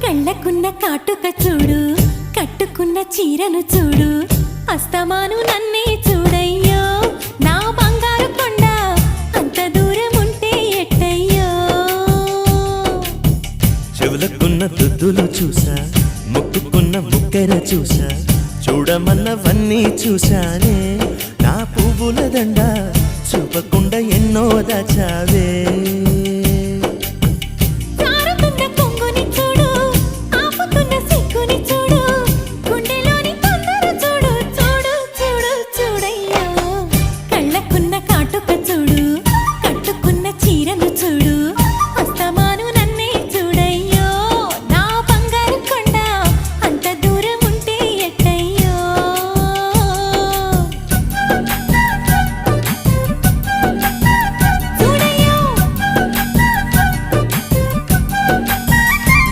కళ్ళకున్న కాటుక చూడు, కట్టుకున్న చీరను చూడు, అస్తమాను నన్నే చూడయ్యో నా బంగారు కొండ, అంత దూరం ఉంటే ఎట్టయ్యో. చెవులకున్న దుద్దులు చూసా, ముక్కుకున్న ముక్కెర చూసా, చూడమన్నవన్నీ చూశానే. నా పువ్వుల దండ చూపకుండా ఎన్నో దాచావే.